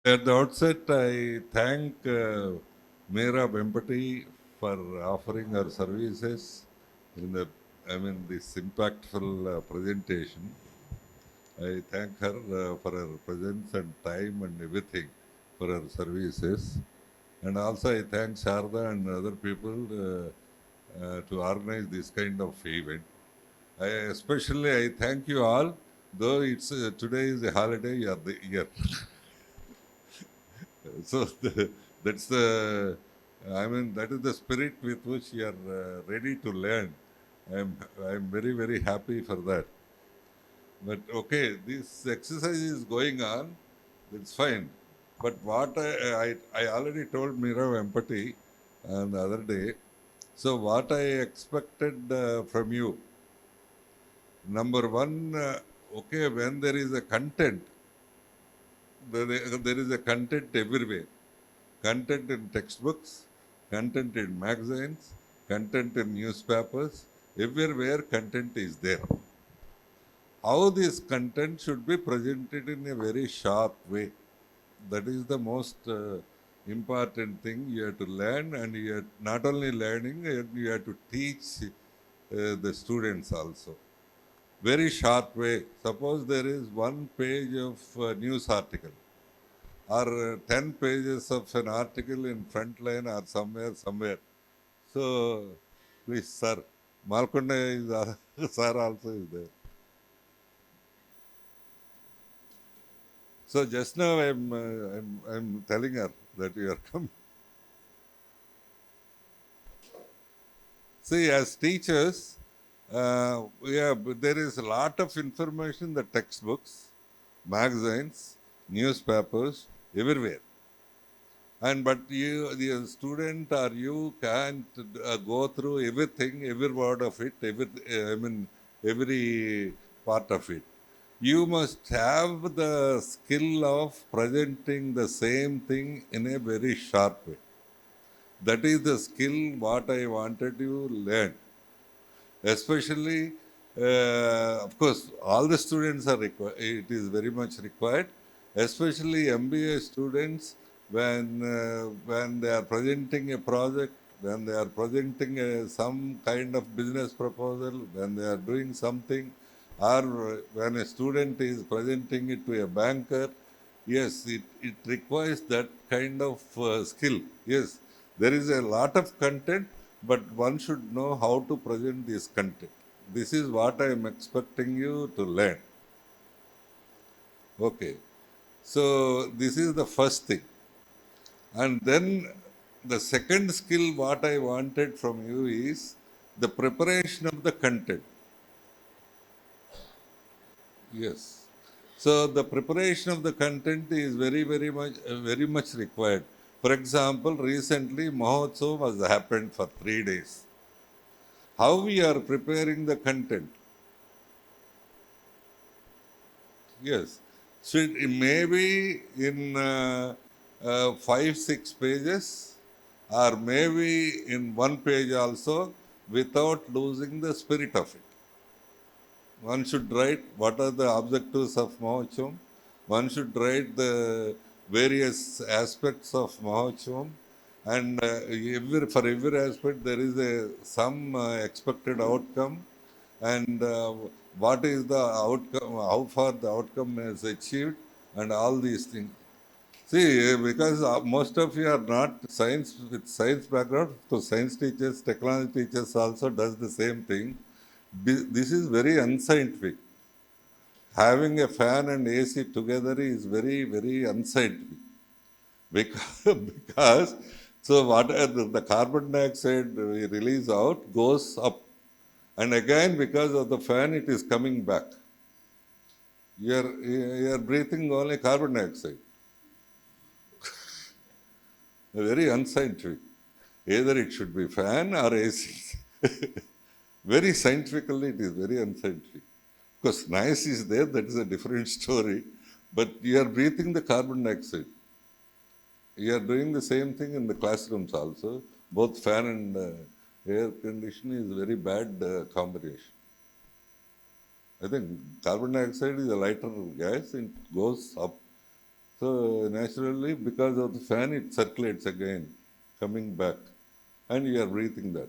At the outset, I thank Meera Vempati for offering her services in this impactful presentation. I thank her for her presence and time and everything for her services. And also I thank Sharda and other people to organize this kind of event. Especially I thank you all, though it's today is a holiday, you are here. So that's the, that is the spirit with which you are ready to learn. I'm very, very happy for that. But okay, this exercise is going on, that's fine. But what I already told Mira Empathy the other day. So what I expected from you, number one, okay, when there is a content, there is a content everywhere. Content in textbooks, content in magazines, content in newspapers, everywhere content is there. How this content should be presented in a very sharp way. That is the most important thing you have to learn, and you have not only learning, you have to teach the students also. Very sharp way. Suppose there is one page of news article or 10 pages of an article in Frontline or somewhere. So, please, sir, Malkonda is, sir also is there. So just now I'm telling her that you are coming. See, as teachers, there is a lot of information in the textbooks, magazines, newspapers, everywhere. But you, the student, or you can't go through everything, every word of it, every part of it. You must have the skill of presenting the same thing in a very sharp way. That is the skill what I wanted you to learn. Especially, of course, all the students are required. It is very much required. Especially MBA students, when they are presenting a project, when they are presenting some kind of business proposal, when they are doing something, or when a student is presenting it to a banker, yes, it requires that kind of skill. Yes, there is a lot of content, but one should know how to present this content. This is what I am expecting you to learn. Okay. So this is the first thing. And then the second skill what I wanted from you is the preparation of the content. Yes. So the preparation of the content is very much required. For example, recently Mahotsav has happened for 3 days. How we are preparing the content? Yes. So it may be in 5, 6 pages, or maybe in one page also, without losing the spirit of it. One should write what are the objectives of Mahotsavam. One should write the various aspects of Mahotsavam. And for every aspect, there is some expected outcome, and what is the outcome, how far the outcome is achieved, and all these things. See, because most of you are not science with science background, so science teachers, technology teachers also does the same thing. This is very unscientific. Having a fan and AC together is very, very unscientific. Because so what the carbon dioxide we release out goes up, and again because of the fan it is coming back. You are breathing only carbon dioxide. Very unscientific. Either it should be fan or AC. Very scientifically, it is very unscientific. Because noise is there, that is a different story. But you are breathing the carbon dioxide. You are doing the same thing in the classrooms also. Both fan and air conditioning is very bad combination. I think carbon dioxide is a lighter gas, it goes up. So naturally, because of the fan, it circulates again, coming back, and you are breathing that.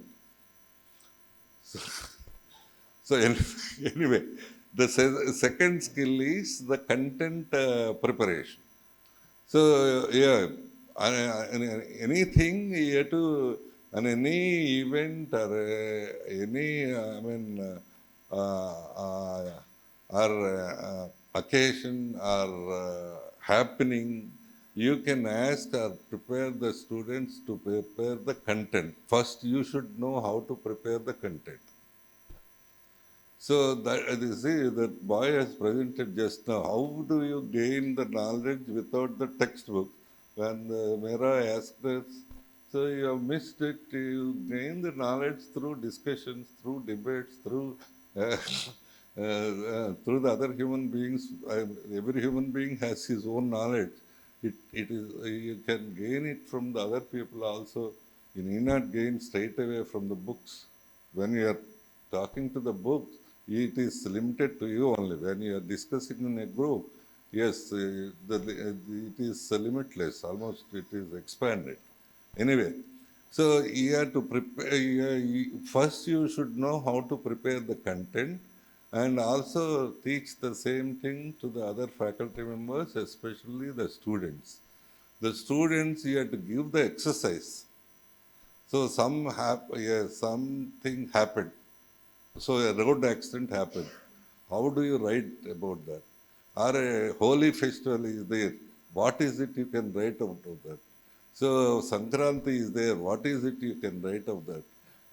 So anyway, the second skill is the content preparation. So yeah, anything you have to, and any event or any or occasion or happening, you can ask or prepare the students to prepare the content. First, you should know how to prepare the content. So that you see that boy has presented just now. How do you gain the knowledge without the textbook? When Mera asked us, so you have missed it. You gain the knowledge through discussions, through debates, through the other human beings. Every human being has his own knowledge. It is you can gain it from the other people also. You need not gain straight away from the books. When you are talking to the books, it is limited to you only. When you are discussing in a group, yes, it is limitless. Almost it is expanded. Anyway, so you have to prepare. First, you should know how to prepare the content, and also teach the same thing to the other faculty members, especially the students. The students, you have to give the exercise. So something happened. So a road accident happened. How do you write about that? Or a holy festival is there. What is it you can write out of that? So Sankranti is there. What is it you can write of that?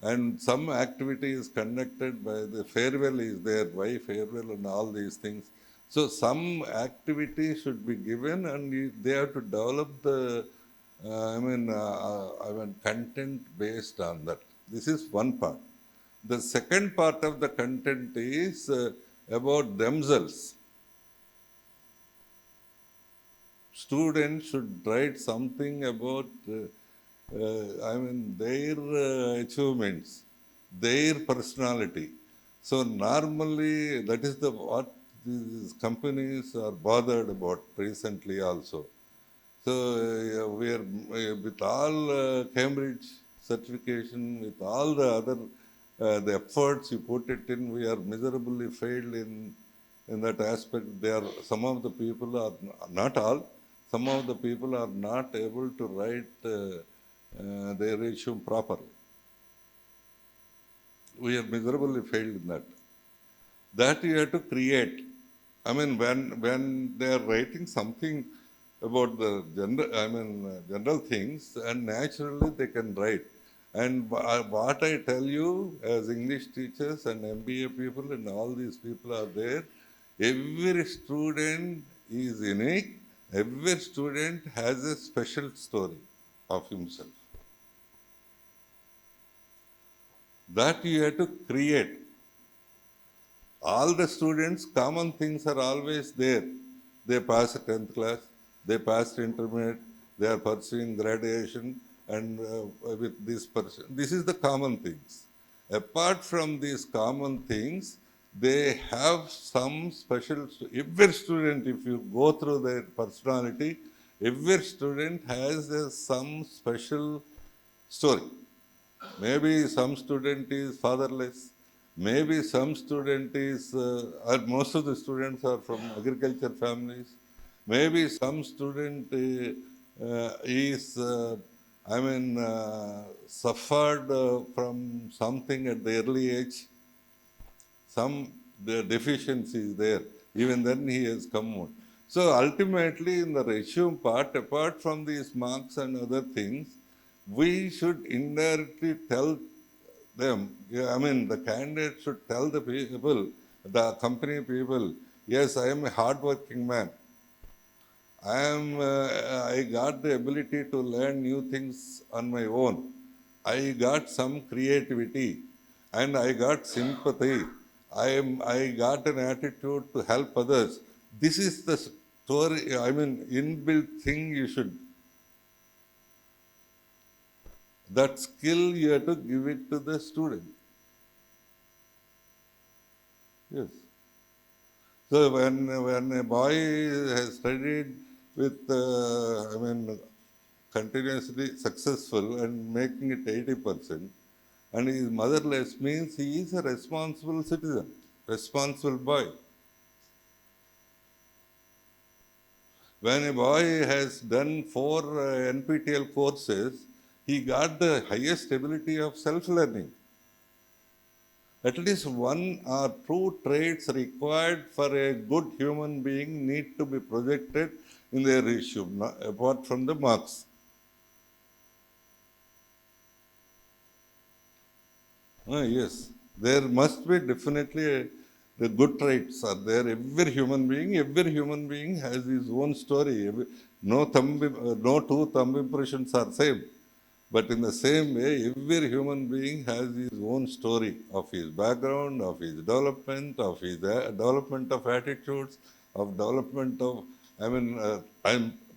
And some activity is conducted by the farewell is there. Why farewell and all these things. So some activity should be given, and they have to develop the content based on that. This is one part. The second part of the content is about themselves. Students should write something about their achievements, their personality. So normally that is the what these companies are bothered about recently also. So we are with all Cambridge certification, with all the other the efforts you put it in, we are miserably failed in that aspect. There, some of the people are not all. Some of the people are not able to write their resume properly. We are miserably failed in that. That you have to create. I mean, when they are writing something about the general things, and naturally they can write. And what I tell you as English teachers and MBA people and all these people are there, every student is unique. Every student has a special story of himself. That you have to create. All the students, common things are always there. They pass 10th class, they passed intermediate, they are pursuing graduation, and with this person. This is the common things. Apart from these common things, they have some special, every student, if you go through their personality, every student has some special story. Maybe some student is fatherless. Maybe some student is, or most of the students are from agriculture families. Maybe some student is, suffered from something at the early age. Some the deficiency is there. Even then he has come out. So ultimately in the resume part, apart from these marks and other things, we should indirectly tell them, the candidate should tell the people, the company people, yes, I am a hardworking man. I got the ability to learn new things on my own. I got some creativity and I got sympathy. I got an attitude to help others. This is the story, inbuilt thing you should. That skill you have to give it to the student. Yes. So when a boy has studied with, continuously successful and making it 80%. And he is motherless means he is a responsible citizen, responsible boy. When a boy has done 4 NPTEL courses, he got the highest ability of self-learning. At least 1 or 2 traits required for a good human being need to be projected in their resume, apart from the marks. Yes, there must be definitely the good traits are there. Every human being has his own story. No two thumb impressions are same. But in the same way, every human being has his own story of his background, of his development of attitudes, of development of,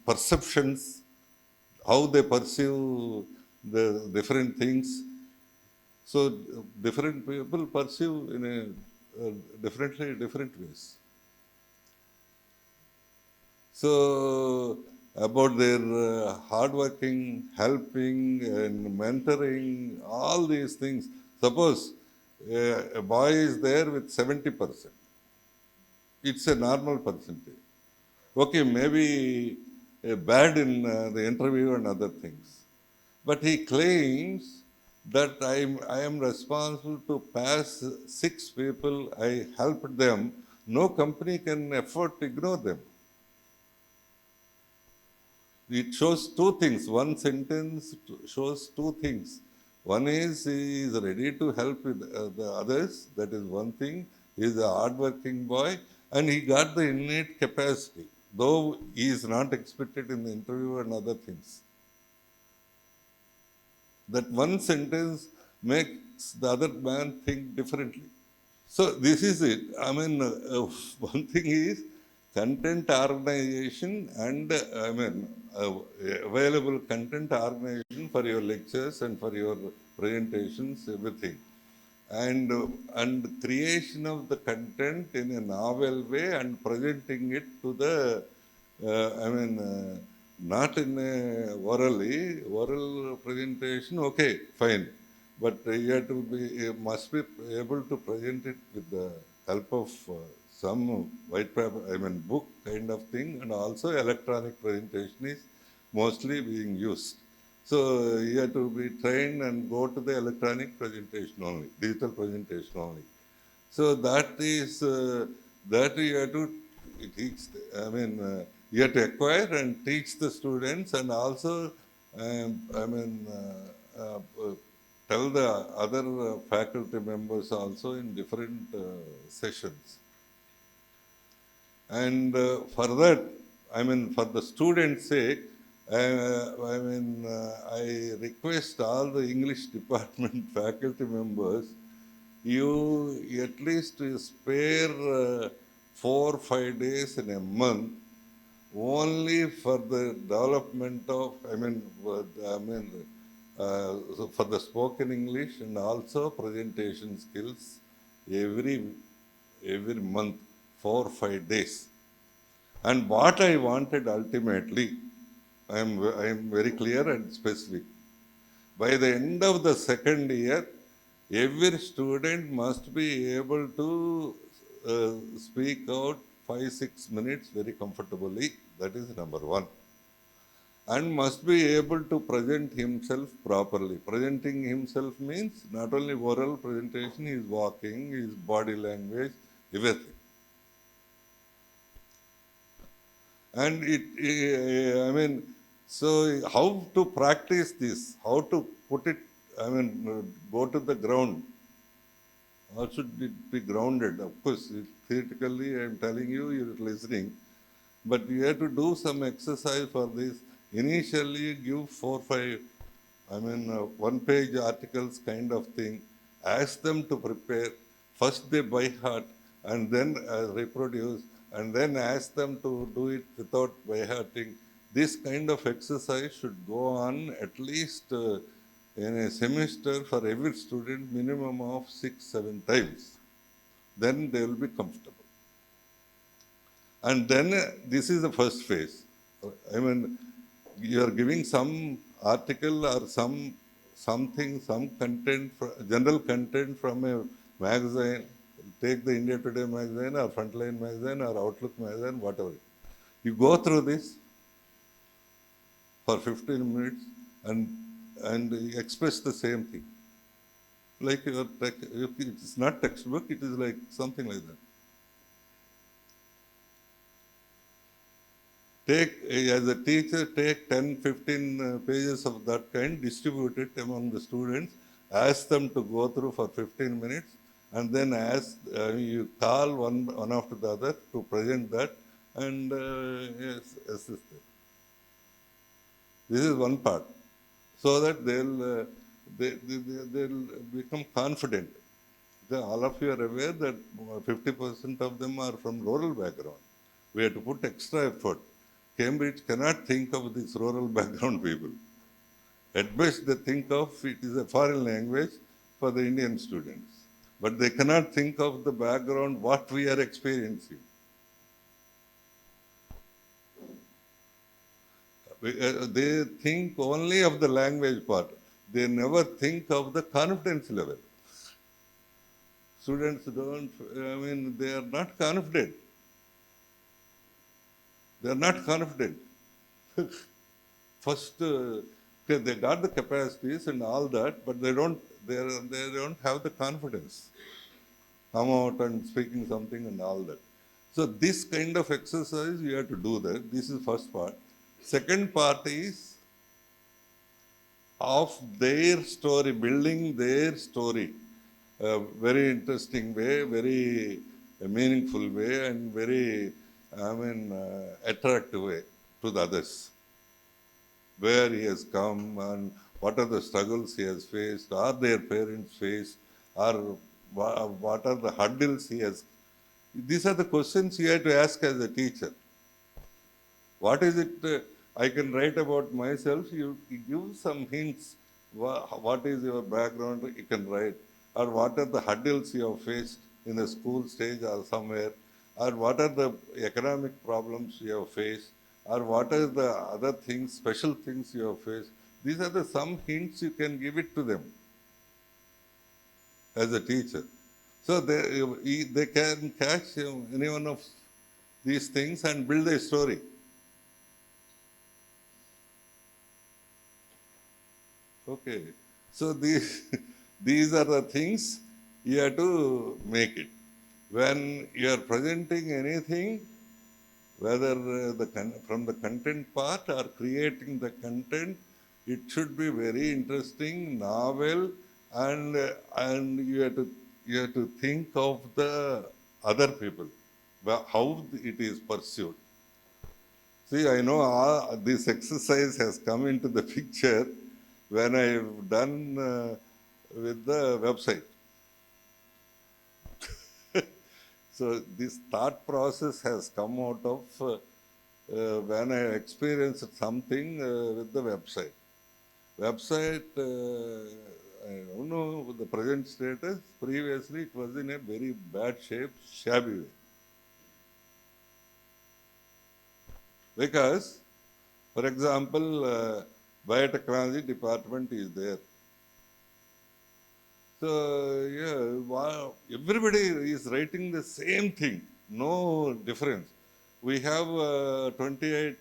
perceptions, how they perceive the different things. So different people perceive in differently different ways. So about their hardworking, helping, and mentoring, all these things. Suppose a boy is there with 70%. It's a normal percentage. Okay, maybe bad in the interview and other things. But he claims that I am responsible to pass 6 people, I helped them. No company can afford to ignore them. It shows 2 things. One sentence shows 2 things. One is he is ready to help with the others. That is one thing. He is a hardworking boy and he got the innate capacity, though he is not expected in the interview and other things. That one sentence makes the other man think differently. So this is it. One thing is content organization and available content organization for your lectures and for your presentations, everything. And creation of the content in a novel way and presenting it to the, not in a oral presentation, okay, fine. But you have to be, you must be able to present it with the help of some white paper, book kind of thing, and also electronic presentation is mostly being used. So you have to be trained and go to the electronic presentation only, digital presentation only. So that is that you have to teach. You have to acquire and teach the students, and also, tell the other faculty members also in different sessions. And for that, for the students' sake, I request all the English department faculty members, you at least spare 4 or 5 days in a month only for the development of, so for the spoken English and also presentation skills every month, 4 or 5 days. And what I wanted ultimately, I am very clear and specific. By the end of the second year, every student must be able to speak out 5-6 minutes very comfortably. That is number one. And must be able to present himself properly. Presenting himself means not only oral presentation, his walking, his body language, everything. And so how to practice this? How to put it, go to the ground? How should it be grounded? Of course, theoretically, I am telling you, you're listening. But you have to do some exercise for this. Initially, give 4-5, one-page articles kind of thing. Ask them to prepare. First they by heart and then reproduce, and then ask them to do it without by hearting. This kind of exercise should go on at least in a semester for every student, minimum of 6-7 times. Then they will be comfortable. And then this is the first phase. I mean, you are giving some article or something, some content, general content from a magazine. Take the India Today magazine or Frontline magazine or Outlook magazine, whatever. You go through this for 15 minutes and you express the same thing. Like it's not textbook, it is like something like that. Take, as a teacher, take 10, 15 pages of that kind, distribute it among the students, ask them to go through for 15 minutes, and then you call one after the other to present that and yes, assist them. This is one part, so that they'll become confident. All of you are aware that 50% of them are from rural background. We have to put extra effort. Cambridge cannot think of these rural background people. At best, they think of it is a foreign language for the Indian students. But they cannot think of the background, what we are experiencing. They think only of the language part. They never think of the confidence level. Students don't, they are not confident. They are not confident. First, they got the capacities and all that, but they don't have the confidence. Come out and speaking something and all that. So this kind of exercise you have to do that. This is first part. Second part is of their story, building their story. Very interesting way, very meaningful way, and very, attractive way to the others. Where he has come and what are the struggles he has faced, or their parents faced, or what are the hurdles he has. These are the questions you have to ask as a teacher. What is it I can write about myself? You give some hints. What is your background? You can write. Or what are the hurdles you have faced in the school stage or somewhere? Or what are the economic problems you have faced? Or what are the other things, special things you have faced? These are the some hints you can give it to them as a teacher. So they can catch any one of these things and build a story. Okay. So these are the things you have to make it. When you are presenting anything, whether from the content part or creating the content, it should be very interesting, novel, and you have to think of the other people, how it is pursued. See, I know this exercise has come into the picture when I've done with the website. So this thought process has come out of when I experienced something with the website. Website, I don't know the present status. Previously, it was in a very bad shape, shabby way. Because, for example, biotechnology department is there. So, yeah, everybody is writing the same thing, no difference. We have 28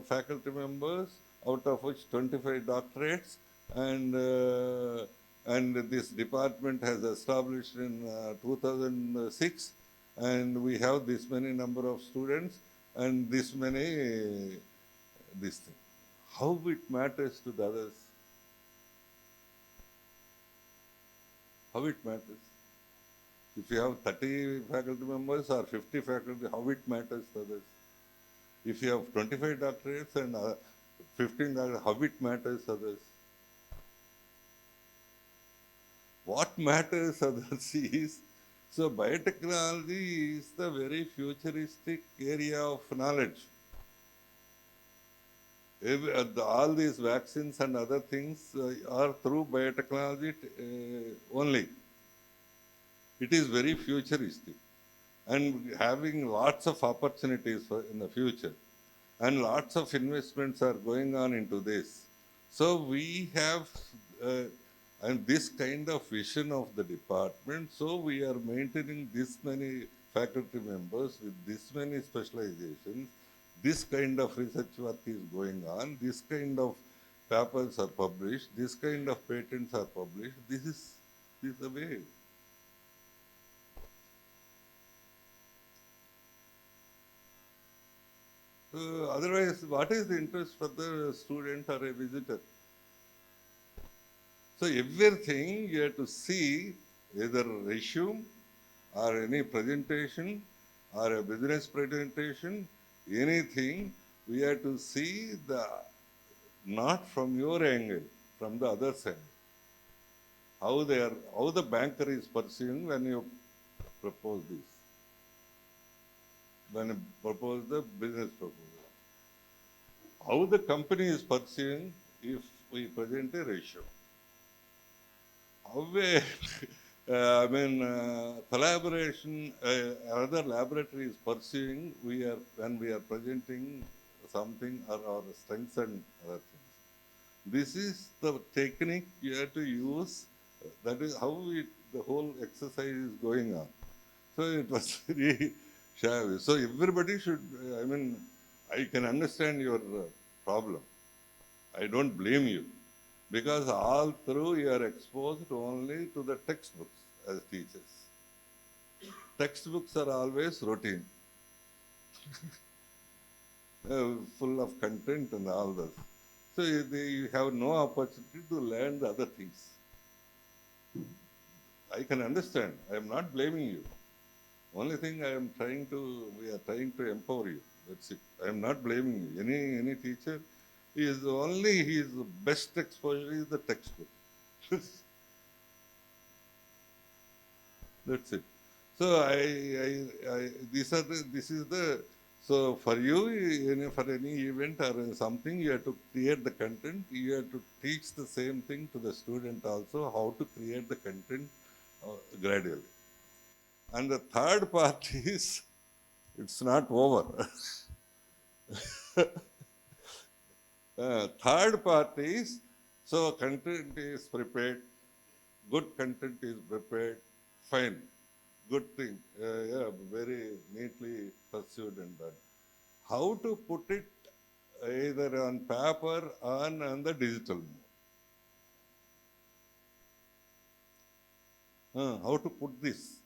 faculty members, out of which 25 doctorates, and this department has established in 2006, and we have this many number of students and this many this thing. How it matters to the others? How it matters? If you have 30 faculty members or 50 faculty, how it matters to others? If you have 25 doctorates and 15 doctorates, how it matters to others? What matters others is, so biotechnology is the very futuristic area of knowledge. All these vaccines and other things are through biotechnology only. It is very futuristic and having lots of opportunities in the future. and lots of investments are going on into this. So we have and this kind of vision of the department. So we are maintaining this many faculty members with this many specializations. This kind of research work is going on. This kind of papers are published. This kind of patents are published. This is the way. Otherwise, what is the interest for the student or a visitor? So everything you have to see, either resume or any presentation or a business presentation, anything, we have to see not from your angle, from the other side. How the banker is pursuing when you propose this, when you propose the business proposal. How the company is pursuing if we present a ratio. How collaboration, other laboratory is pursuing, when we are presenting something or strengths and other things. This is the technique you have to use. That is how the whole exercise is going on. So it was very shabby. So everybody should, I can understand your problem. I don't blame you. Because all through you are exposed only to the textbooks as teachers. Textbooks are always routine, full of content and all that. So you have no opportunity to learn the other things. I can understand. I am not blaming you. Only thing we are trying to empower you. That's it. I am not blaming you. Any teacher, his best exposure is the textbook. That's it. So so for you, for any event or something, you have to create the content. You have to teach the same thing to the student also, how to create the content gradually. And the third part is, it's not over. Third part is, so content is prepared, good content is prepared, fine, good thing, very neatly pursued and done. How to put it either on paper or on the digital mode? How to put this?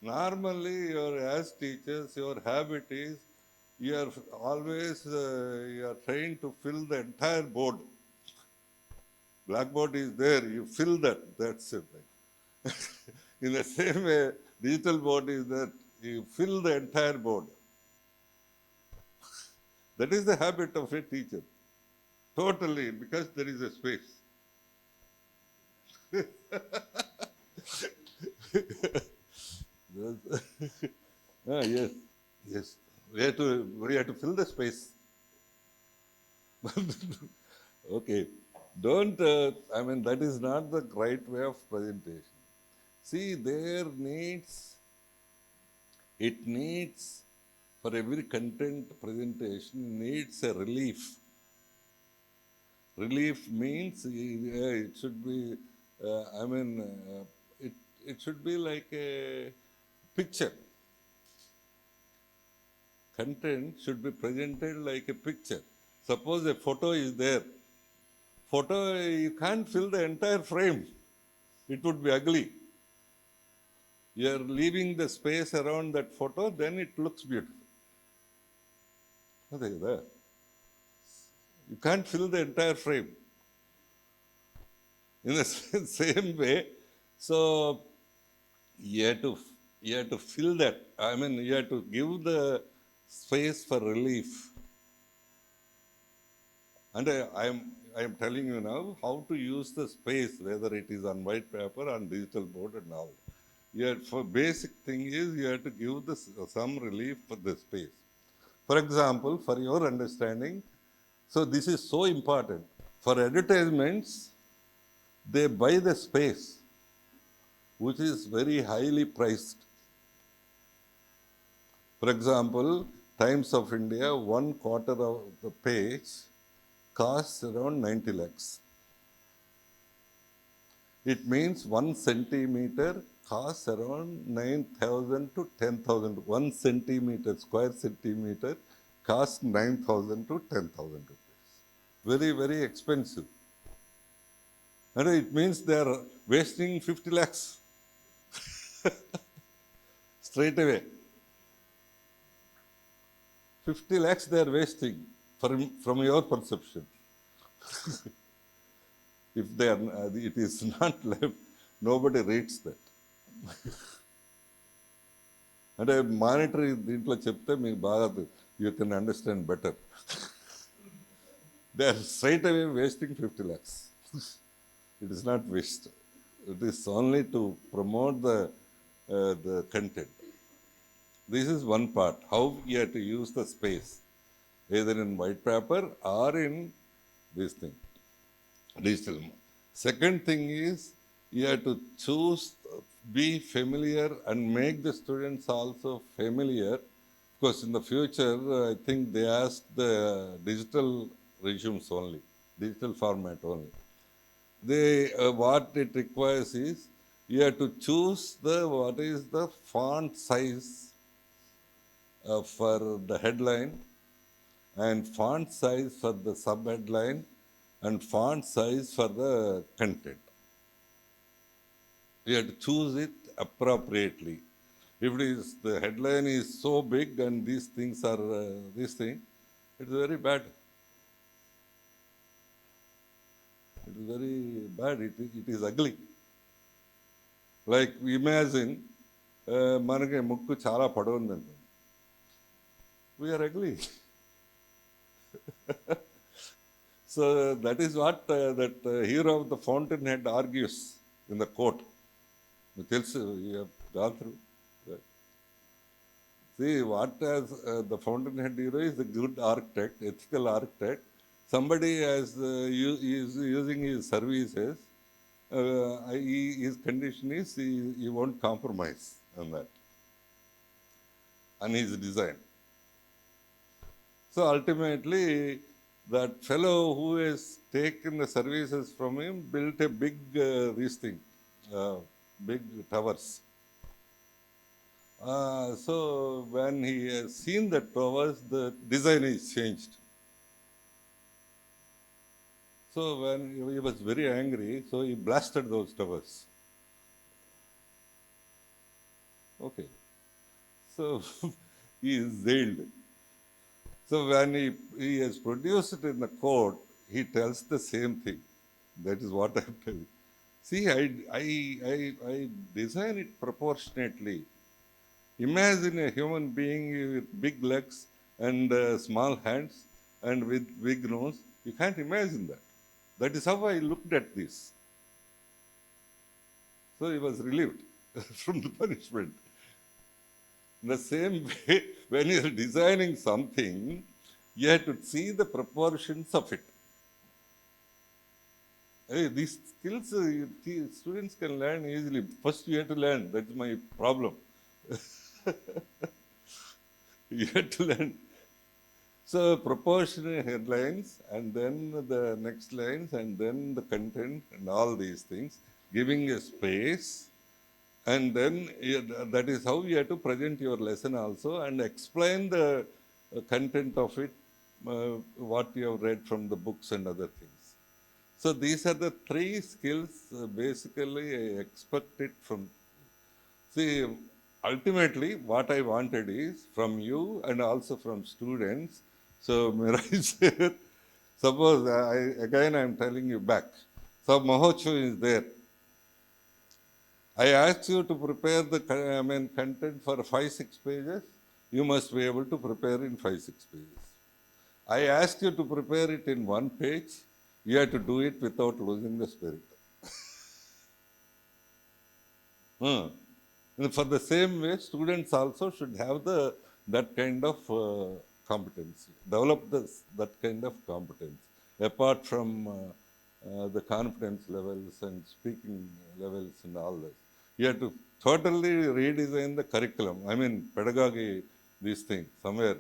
Normally, as teachers, your habit is, you are always you are trying to fill the entire board. Blackboard is there, you fill that, that's it. In the same way, digital board is that you fill the entire board. That is the habit of a teacher. Totally, because there is a space. Yes, yes. We have to fill the space. Okay. Don't, that is not the right way of presentation. See, it needs, for every content presentation, needs a relief. Relief means it should be, it should be like a picture. Content should be presented like a picture. Suppose a photo is there. Photo, you can't fill the entire frame. It would be ugly. You are leaving the space around that photo, then it looks beautiful. You can't fill the entire frame. In the same way, so you have to fill that. You have to give the space for relief. And I am telling you now how to use the space, whether it is on white paper, on digital board and all. For basic thing is, you have to give some relief for the space. For example, for your understanding, so this is so important. For advertisements, they buy the space, which is very highly priced. For example, Times of India, 1/4 of the page costs around 90 lakhs. It means 1 centimeter costs around 9,000 to 10,000. 1 centimeter, square centimeter costs 9,000 to 10,000 rupees. Very, very expensive. And it means they are wasting 50 lakhs straight away. 50 lakhs they are wasting from your perception. If they are, it is not left, nobody reads that. And a monetary దీంట్లో చెప్తే మీకు బాగా you can understand better. They are straight away wasting 50 lakhs. It is not waste. It is only to promote the content. This is one part, how you have to use the space, either in white paper or in this thing, digital. Second thing is, you have to choose, be familiar and make the students also familiar. Of course, in the future, I think they ask the digital resumes only, digital format only. What it requires is, you have to choose what is the font size for the headline, and font size for the sub-headline, and font size for the content. You have to choose it appropriately. If the headline is so big and these things are this thing, it is very bad. It is very bad. It is ugly. Like, imagine, మనకి ముక్కు చాలా పొడవుందండి. We are ugly. So that is what that hero of the Fountainhead argues in the court. You have gone through that. See, what as the Fountainhead hero is a good architect, ethical architect. Somebody is using his services. His condition is he won't compromise on that, on his design. So ultimately, that fellow who has taken the services from him built a big big towers. So when he has seen the towers, the design is changed. So when he was very angry, so he blasted those towers. Okay. So he is jailed. So when he has produced it in the court, he tells the same thing. That is what I am telling. See, I design it proportionately. Imagine a human being with big legs and small hands and with big nose. You can't imagine that. That is how I looked at this. So he was relieved from the punishment. In the same way, when you are designing something, you have to see the proportions of it. These skills students can learn easily. First you have to learn. That's my problem. You have to learn. So proportional headlines, and then the next lines, and then the content, and all these things, giving a space. And then that is how you have to present your lesson also, and explain the content of it, what you have read from the books and other things. So these are the three skills basically I expected from. See, ultimately what I wanted is from you and also from students. So Mirai sir, suppose I am telling you back. So Mahocho is there. I asked you to prepare the content for 5-6 pages. You must be able to prepare in 5-6 pages. I asked you to prepare it in 1 page. You have to do it without losing the spirit. For the same way, students also should have that kind of competency, develop that kind of competence, apart from the confidence levels and speaking levels and all this. You have to totally redesign the curriculum. I mean, pedagogy, these things, somewhere.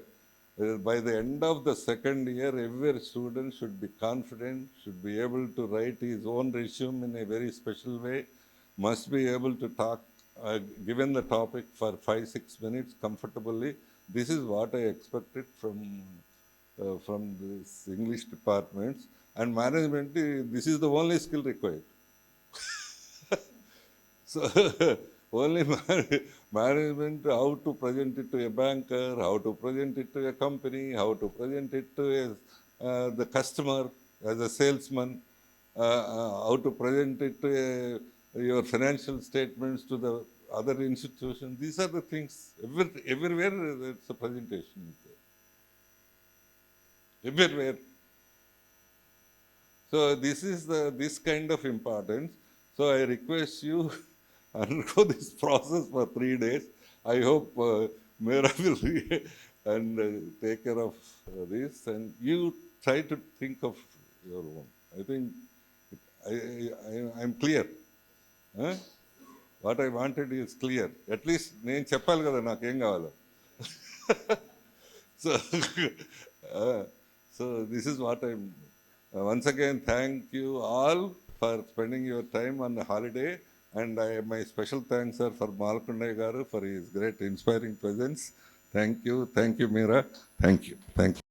By the end of the second year, every student should be confident, should be able to write his own resume in a very special way, must be able to talk, given the topic, for 5-6 minutes comfortably. This is what I expected from this English departments and management. This is the only skill required. So only management, how to present it to a banker, how to present it to a company, how to present it to the customer as a salesman, how to present it to your financial statements to the other institutions. These are the things. Everywhere it's a presentation. Everywhere. So this is this kind of importance. So I request you undergo this process for 3 days. I hope Mera will and take care of this, and you try to think of your own. I think I'm clear. Huh? What I wanted is clear. At least నేను చెప్పాలి కదా నాకేం కావాలో. So, so this is what I'm. Once again, thank you all for spending your time on the holiday, and my special thanks are for Malkunde Garu for his great inspiring presence. Thank you, Meera. Thank you.